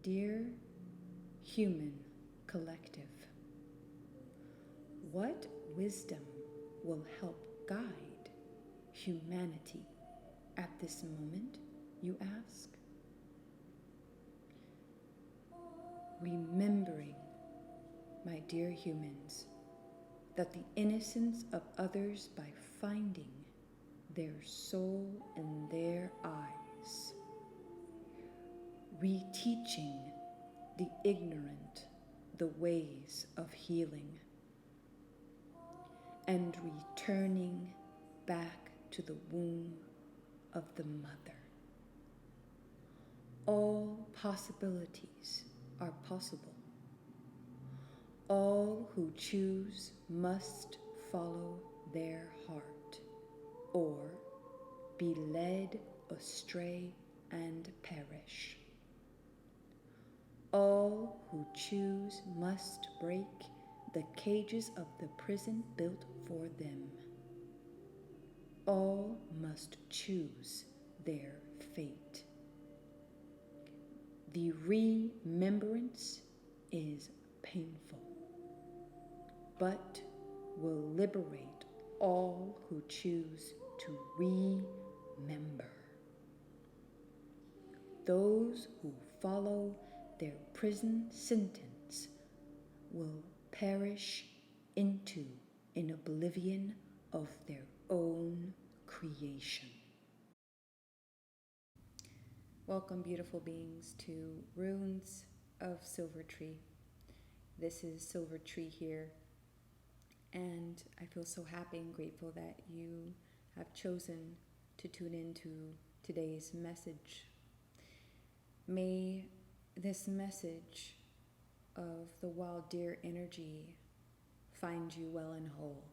Dear human collective, what wisdom will help guide humanity at this moment, you ask? Remembering, my dear humans, that the innocence of others by finding their soul in their eyes, reteaching the ignorant the ways of healing, and returning back to the womb of the mother. All possibilities are possible. All who choose must follow their heart, or be led astray and perish. All who choose must break the cages of the prison built for them. All must choose their fate. The remembrance is painful, but will liberate all who choose to remember. Those who follow their prison sentence will perish into an oblivion of their own creation. Welcome, beautiful beings, to Runes of Silvertree. This is Silvertree here, and I feel so happy and grateful that you have chosen to tune into today's message. May this message of the wild deer energy find you well and whole.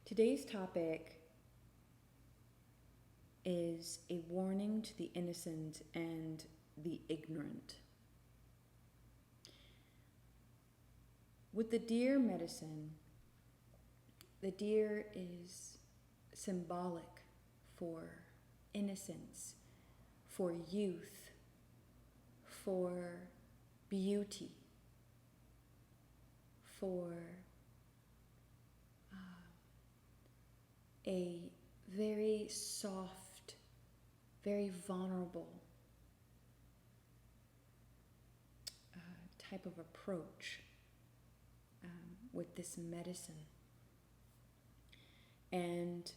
Today's topic is a warning to the innocent and the ignorant. With the deer medicine, the deer is symbolic for innocence, for youth, for beauty, for a very soft, very vulnerable type of approach with this medicine. And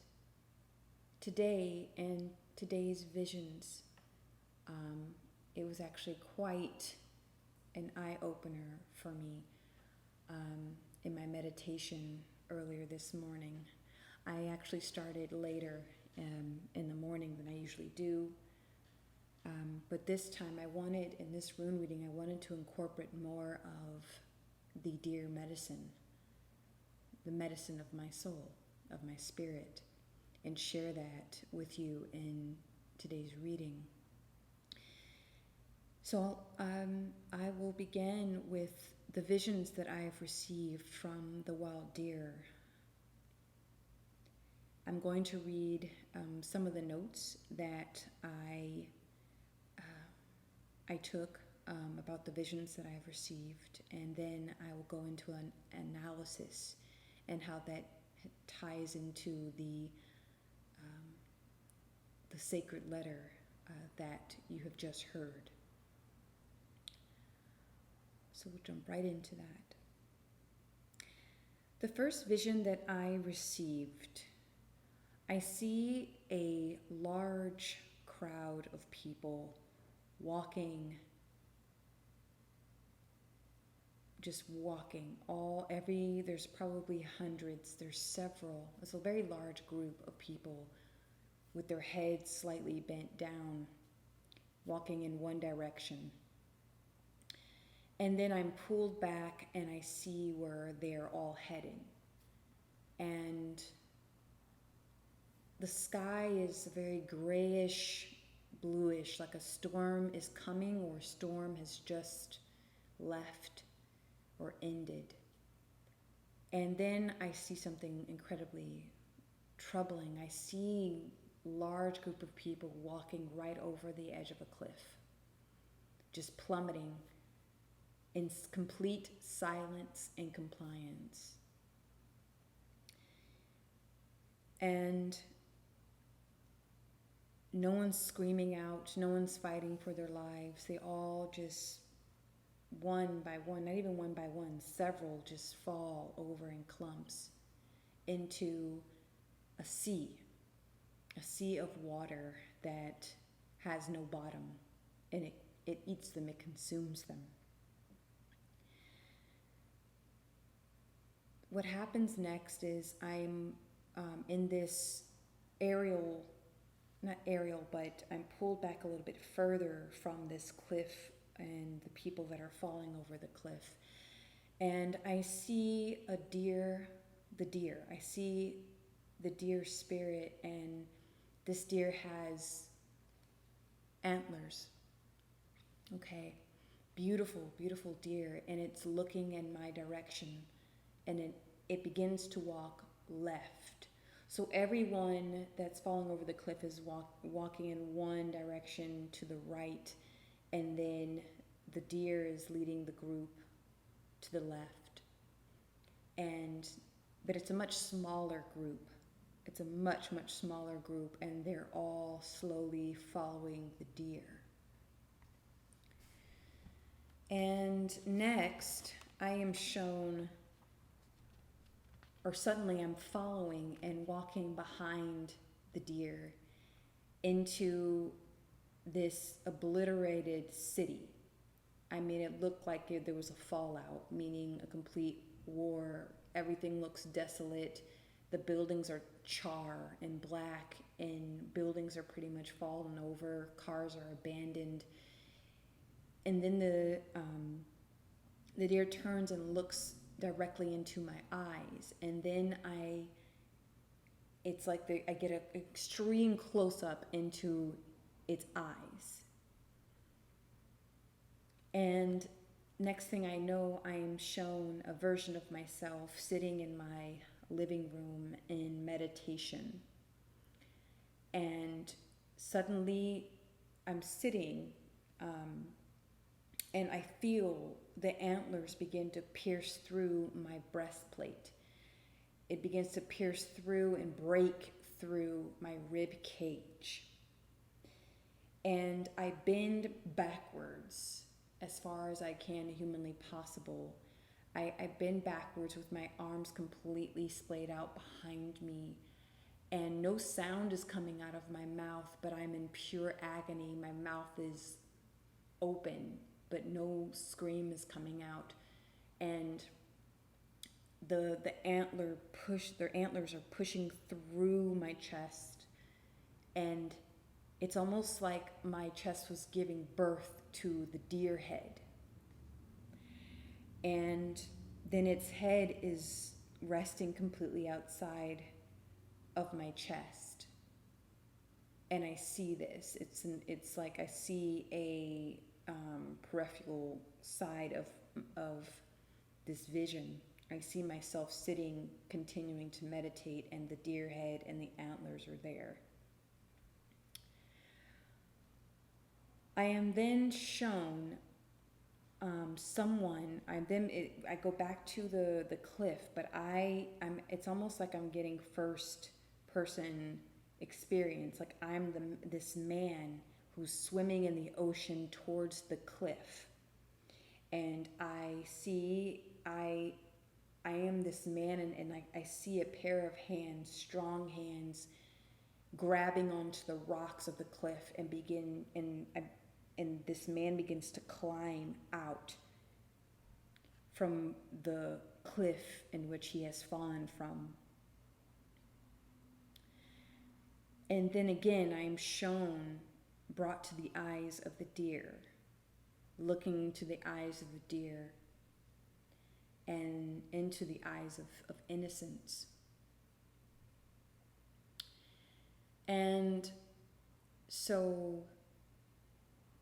today, in today's visions, it was actually quite an eye-opener for me in my meditation earlier this morning. I actually started later in the morning than I usually do, but this time in this rune reading, I wanted to incorporate more of the deer medicine, the medicine of my soul, of my spirit, and share that with you in today's reading. So I will begin with the visions that I have received from the wild deer. I'm going to read some of the notes that I took about the visions that I have received, and then I will go into an analysis and how that ties into the sacred letter that you have just heard. So we'll jump right into that. The first vision that I received, I see a large crowd of people walking, just walking, there's probably hundreds, there's several, it's a very large group of people with their heads slightly bent down, walking in one direction. And then I'm pulled back and I see where they're all heading. And the sky is very grayish, bluish, like a storm is coming or a storm has just left or ended. And then I see something incredibly troubling. I see a large group of people walking right over the edge of a cliff, just plummeting in complete silence and compliance. And no one's screaming out, no one's fighting for their lives. They all just, one by one, not even one by one, several just fall over in clumps into a sea of water that has no bottom, and it eats them, it consumes them. What happens next is I'm in this but I'm pulled back a little bit further from this cliff and the people that are falling over the cliff. And I see I see the deer spirit, and this deer has antlers. Okay, beautiful, beautiful deer, and it's looking in my direction, and it begins to walk left. So everyone that's falling over the cliff is walking in one direction to the right, and then the deer is leading the group to the left. But it's a much smaller group. It's a much, much smaller group, and they're all slowly following the deer. And next, I am shown, or suddenly I'm following and walking behind the deer into this obliterated city. I mean, it looked like there was a fallout, meaning a complete war. Everything looks desolate. The buildings are char and black, and buildings are pretty much fallen over. Cars are abandoned. And then the deer turns and looks directly into my eyes, and then it's like I get an extreme close-up into its eyes. And next thing I know, I am shown a version of myself sitting in my living room in meditation. And suddenly I'm sitting, and I feel the antlers begin to pierce through my breastplate. It begins to pierce through and break through my rib cage. And I bend backwards as far as I can humanly possible. I bend backwards with my arms completely splayed out behind me, and no sound is coming out of my mouth, but I'm in pure agony. My mouth is open, but no scream is coming out. And their antlers are pushing through my chest, and it's almost like my chest was giving birth to the deer head. And then its head is resting completely outside of my chest. And I see this. It's like I see a peripheral side of this vision. I see myself sitting, continuing to meditate, and the deer head and the antlers are there. I am then shown someone. I go back to the cliff, but it's almost like I'm getting first person experience. Like I'm this man who's swimming in the ocean towards the cliff, and I am this man, and I see a pair of hands, strong hands, grabbing onto the rocks of the cliff and this man begins to climb out from the cliff in which he has fallen from. And then again, I am brought to the eyes of the deer, looking into the eyes of the deer and into the eyes of innocence. And so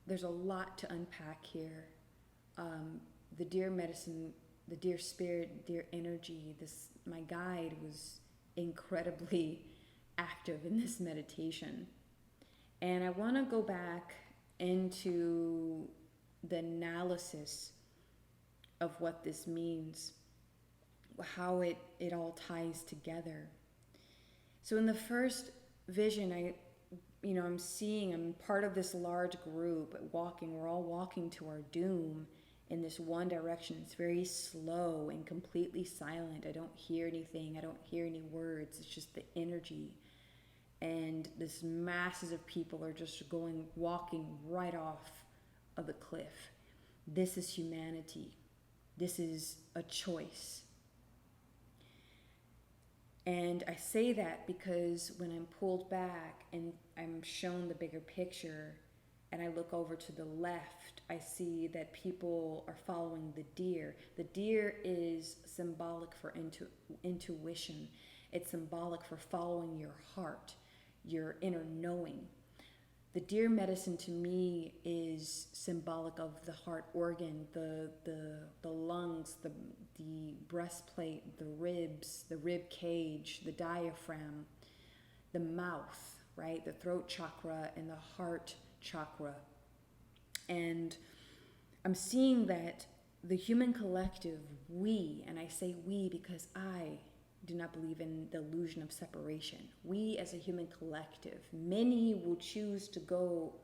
there's a lot to unpack here. The deer medicine, the deer spirit, deer energy, my guide was incredibly active in this meditation. And I want to go back into the analysis of what this means, how it all ties together. So in the first vision, I'm part of this large group walking. We're all walking to our doom in this one direction. It's very slow and completely silent. I don't hear anything. I don't hear any words. It's just the energy. And this masses of people are just walking right off of the cliff. This is humanity. This is a choice. And I say that because when I'm pulled back and I'm shown the bigger picture and I look over to the left, I see that people are following the deer. The deer is symbolic for intuition. It's symbolic for following your heart, your inner knowing. The deer medicine to me is symbolic of the heart organ, the lungs, the breastplate, the ribs, the rib cage, the diaphragm, the mouth, right? The throat chakra and the heart chakra. And I'm seeing that the human collective, we, and I say we because I do not believe in the illusion of separation. We as a human collective, many will choose to go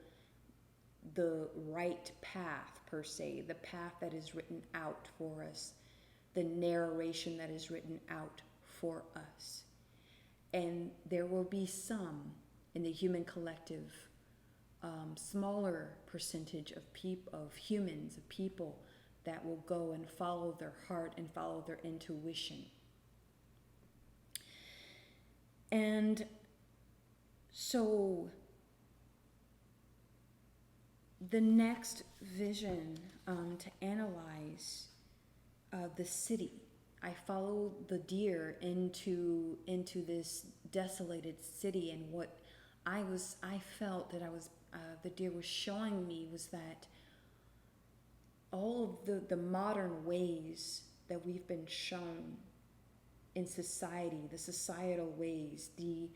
the right path per se, the path that is written out for us, the narration that is written out for us. And there will be some in the human collective, smaller percentage of humans, of people that will go and follow their heart and follow their intuition. And so the next vision to analyze the city, I follow the deer into this desolated city, and what I felt that the deer was showing me was that all of the modern ways that we've been shown in society, the societal ways, the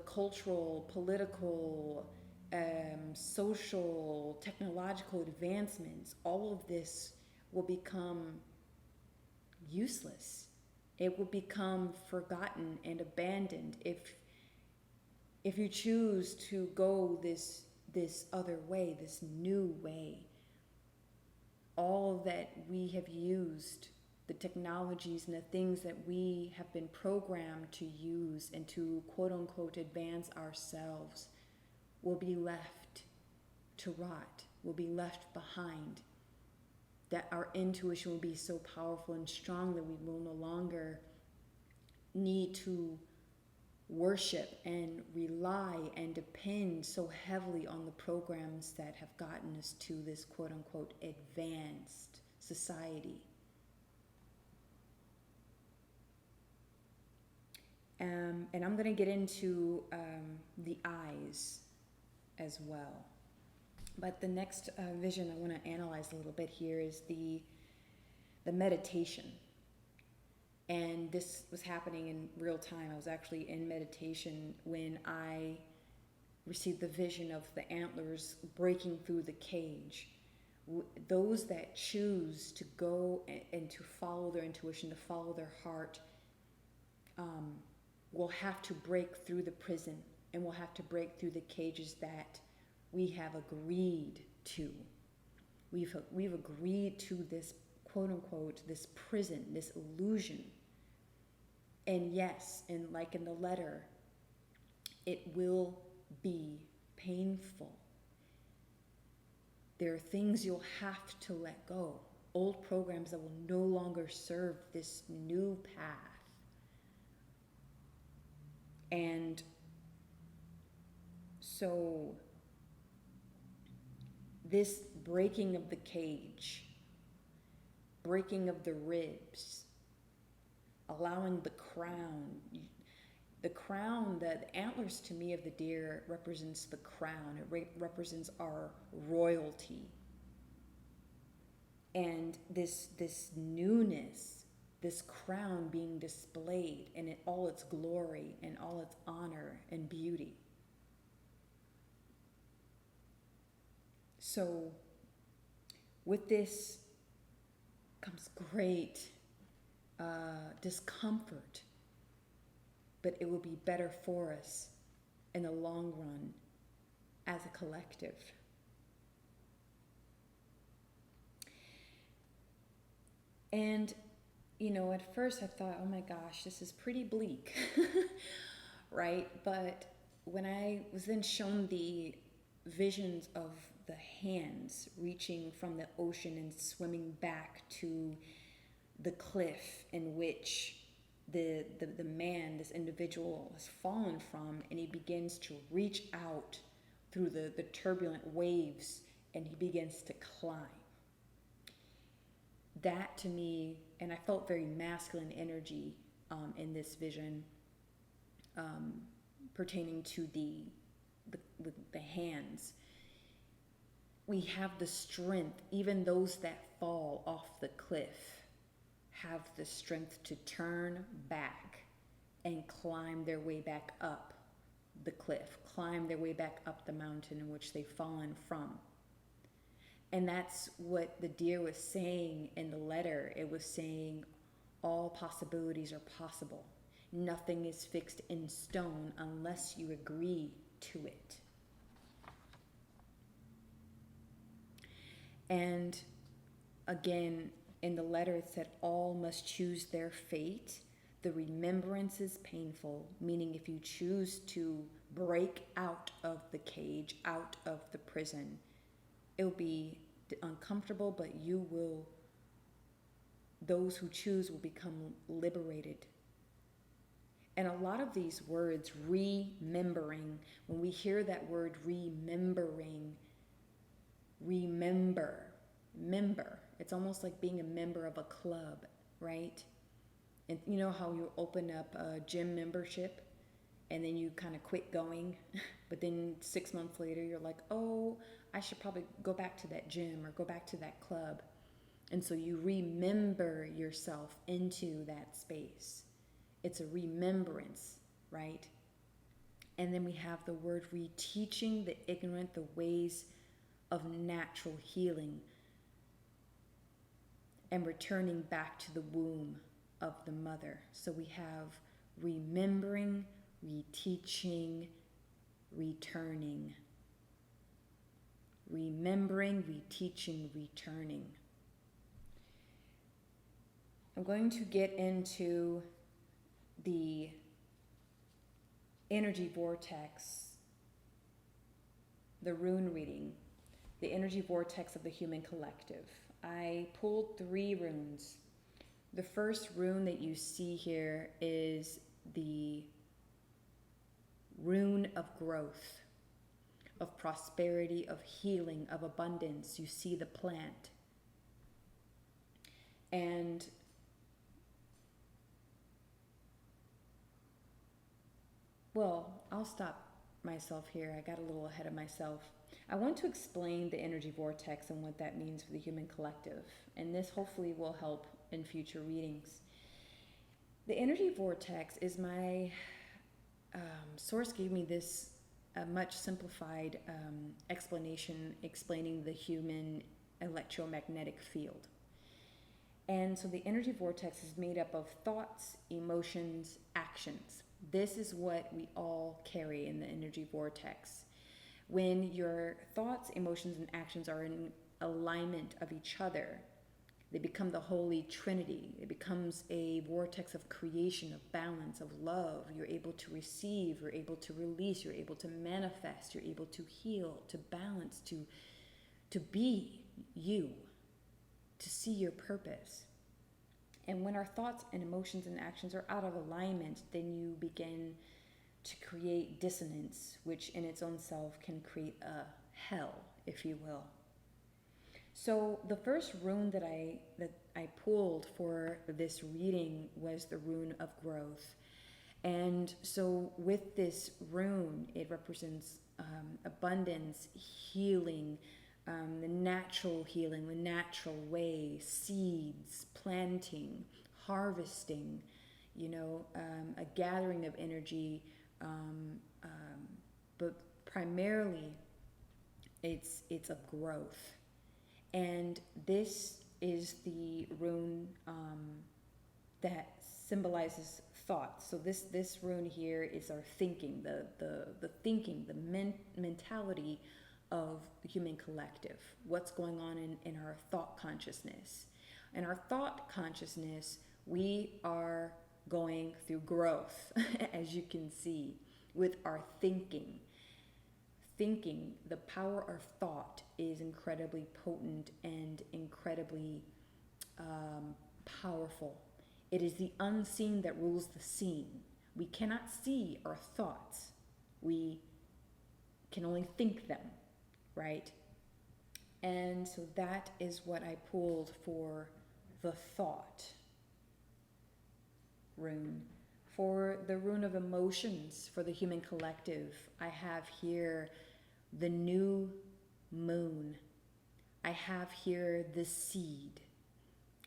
cultural, political, social, technological advancements, all of this will become useless. It will become forgotten and abandoned if you choose to go this other way, this new way. All that we have used, the technologies and the things that we have been programmed to use and to quote unquote advance ourselves, will be left to rot, will be left behind. That our intuition will be so powerful and strong that we will no longer need to worship and rely and depend so heavily on the programs that have gotten us to this quote unquote advanced society. And I'm going to get into the eyes as well. But the next vision I want to analyze a little bit here is the meditation. And this was happening in real time. I was actually in meditation when I received the vision of the antlers breaking through the cage. Those that choose to go and to follow their intuition, to follow their heart, will have to break through the prison and will have to break through the cages that we have agreed to. We've agreed to this quote unquote, this prison, this illusion. And yes, and like in the letter, it will be painful. There are things you'll have to let go. Old programs that will no longer serve this new path. And so this breaking of the cage, breaking of the ribs, allowing the crown, the antlers to me of the deer represents the crown. It represents our royalty. And this newness, this crown being displayed in all its glory and all its honor and beauty. So With this comes great discomfort, but it will be better for us in the long run as a collective. And, you know, at first I thought, oh my gosh, this is pretty bleak, right? But when I was then shown the visions of the hands reaching from the ocean and swimming back to the cliff in which the man, this individual, has fallen from, and he begins to reach out through the turbulent waves and he begins to climb. That to me, and I felt very masculine energy in this vision pertaining to the hands. We have the strength, even those that fall off the cliff have the strength to turn back and climb their way back up the cliff, climb their way back up the mountain in which they've fallen from. And that's what the deer was saying in the letter. It was saying all possibilities are possible. Nothing is fixed in stone unless you agree to it. And again, in the letter it said all must choose their fate. The remembrance is painful, meaning if you choose to break out of the cage, out of the prison, it'll be uncomfortable, but those who choose will become liberated. And a lot of these words, remembering, when we hear that word remembering, remember, it's almost like being a member of a club, right? And you know how you open up a gym membership and then you kind of quit going, but then 6 months later you're like, oh, I should probably go back to that gym or go back to that club. And so you remember yourself into that space. It's a remembrance, right? And then we have the word reteaching the ignorant the ways of natural healing and returning back to the womb of the mother. So we have remembering, reteaching, returning. Remembering, reteaching, returning. I'm going to get into the energy vortex, the rune reading, the energy vortex of the human collective. I pulled 3 runes. The first rune that you see here is the rune of growth, of prosperity, of healing, of abundance. You see the plant. And well, I'll stop myself here. I got a little ahead of myself. I want to explain the energy vortex and what that means for the human collective. And this hopefully will help in future readings. The energy vortex is my source gave me this much simplified explanation explaining the human electromagnetic field. And so the energy vortex is made up of thoughts, emotions, actions. This is what we all carry in the energy vortex. When your thoughts, emotions, and actions are in alignment of each other, they become the Holy Trinity. It becomes a vortex of creation, of balance, of love. You're able to receive, you're able to release, you're able to manifest, you're able to heal, to balance, to be you, to see your purpose. And when our thoughts and emotions and actions are out of alignment, then you begin to create dissonance, which in its own self can create a hell, if you will. So the first rune that I pulled for this reading was the rune of growth. And so with this rune, it represents abundance, healing, the natural healing, the natural way, seeds, planting, harvesting, a gathering of energy, but primarily it's a growth. And this is the rune that symbolizes thought. So this rune here is our thinking, the thinking, the mentality of the human collective. What's going on in our thought consciousness. In our thought consciousness, we are going through growth, as you can see, with our thinking. Thinking, the power of thought is incredibly potent and incredibly powerful. It is the unseen that rules the seen. We cannot see our thoughts. We can only think them, right? And so that is what I pulled for the thought rune. For the rune of emotions, for the human collective, I have here the new moon. I have here the seed.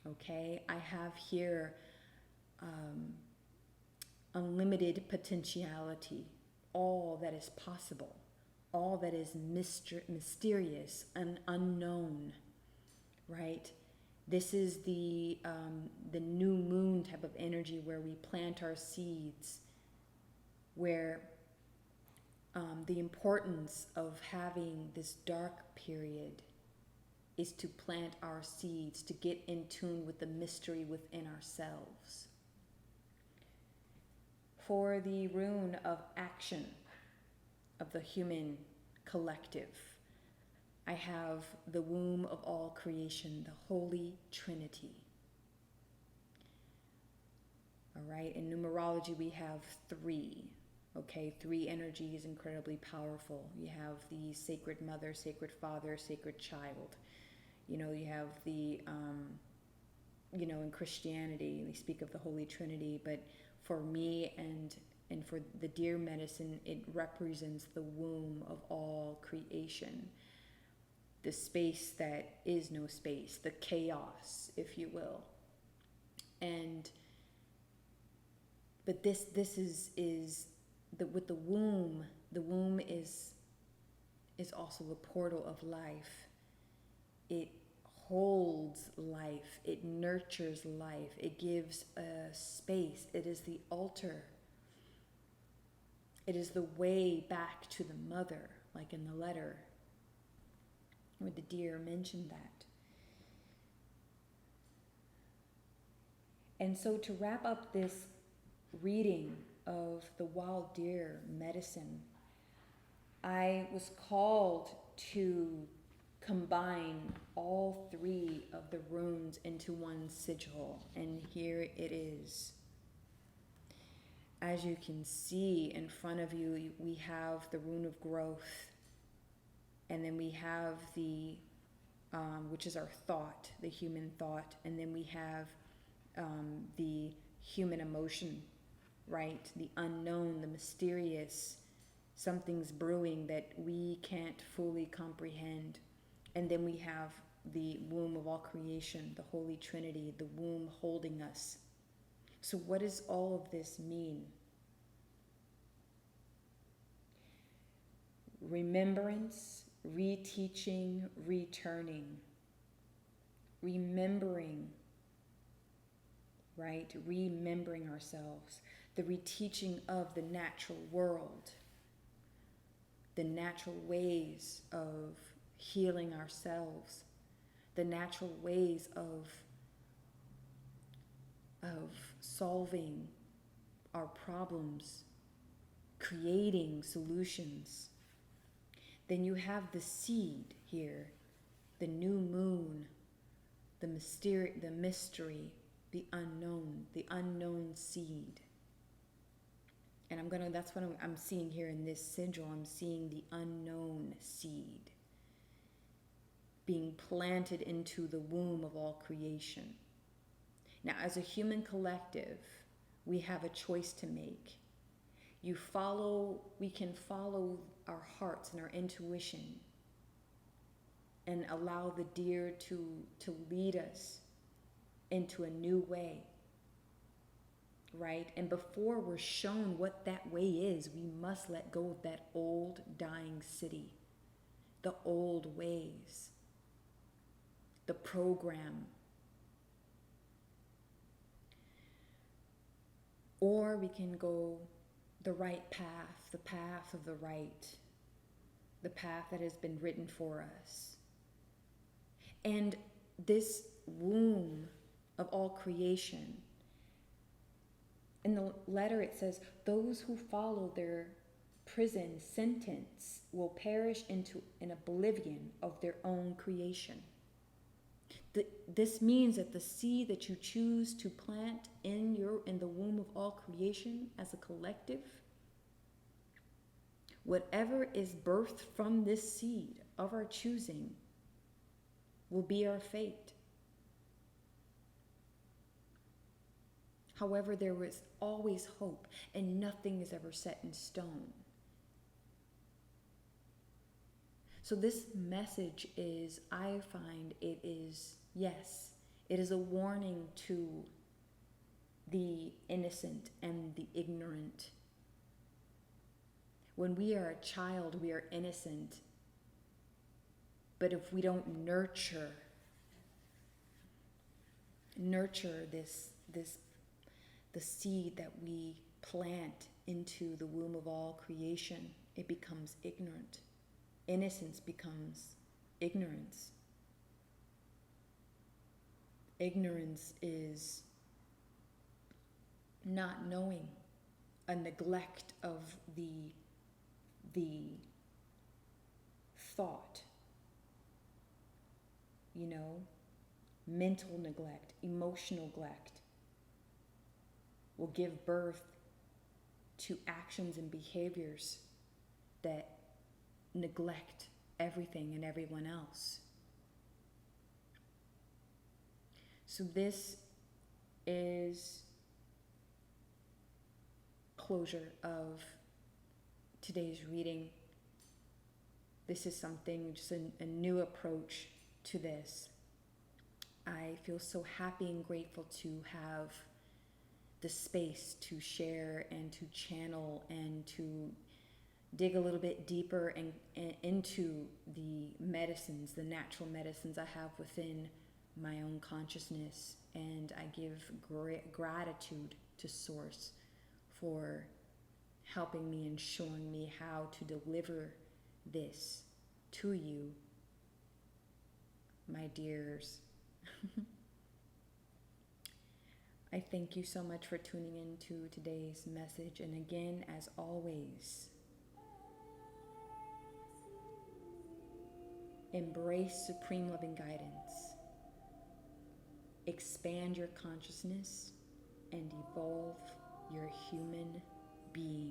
Okay, I have here unlimited potentiality, all that is possible, all that is mysterious and unknown, right? This is the new moon type of energy where we plant our seeds, where the importance of having this dark period is to plant our seeds, to get in tune with the mystery within ourselves. For the rune of action of the human collective, I have the womb of all creation, the Holy Trinity. All right, in numerology we have 3. Okay, 3 energy is incredibly powerful. You have the sacred mother, sacred father, sacred child. You know, you have the, in Christianity, they speak of the Holy Trinity, but for me and for the deer medicine, it represents the womb of all creation. The space that is no space, the chaos, if you will. But this is with the womb is also the portal of life. It holds life, it nurtures life, it gives a space, it is the altar. It is the way back to the mother, like in the letter where the deer mentioned that. And so to wrap up this reading of the wild deer medicine, I was called to combine all 3 of the runes into one sigil, and here it is. As you can see in front of you, we have the rune of growth, and then we have the, which is our thought, the human thought, and then we have the human emotion, right? The unknown, the mysterious, something's brewing that we can't fully comprehend. And then we have the womb of all creation, the Holy Trinity, the womb holding us. So what does all of this mean? Remembrance, reteaching, returning. Remembering, right? Remembering ourselves. The reteaching of the natural world. The natural ways of healing ourselves. The natural ways of solving our problems. Creating solutions. Then you have the seed here, the new moon, the mystery, the unknown seed. And that's what I'm seeing here in this sigil. I'm seeing the unknown seed being planted into the womb of all creation. Now, as a human collective, we have a choice to make. We can follow our hearts and our intuition and allow the deer to lead us into a new way, right? And before we're shown what that way is, we must let go of that old dying city, the old ways. the program. Or we can go the right path, the path of the right, the path that has been written for us. And this womb of all creation, in the letter it says, those who follow their prison sentence will perish into an oblivion of their own creation. This means that the seed that you choose to plant in the womb of all creation as a collective, whatever is birthed from this seed of our choosing will be our fate. However, there is always hope, and nothing is ever set in stone. So this message is, I find it is, yes, it is a warning to the innocent and the ignorant. When we are a child, we are innocent. But if we don't nurture the seed that we plant into the womb of all creation, it becomes ignorant. Innocence becomes ignorance. Ignorance is not knowing, a neglect of the thought, mental neglect, emotional neglect will give birth to actions and behaviors that neglect everything and everyone else. So this is closure of today's reading. This is something, just a new approach to this. I feel so happy and grateful to have the space to share and to channel and to dig a little bit deeper and into the medicines, the natural medicines I have within my own consciousness. And I give gratitude to Source for helping me and showing me how to deliver this to you, my dears. I thank you so much for tuning in to today's message. And again, as always, embrace supreme loving guidance. Expand your consciousness and evolve your human being.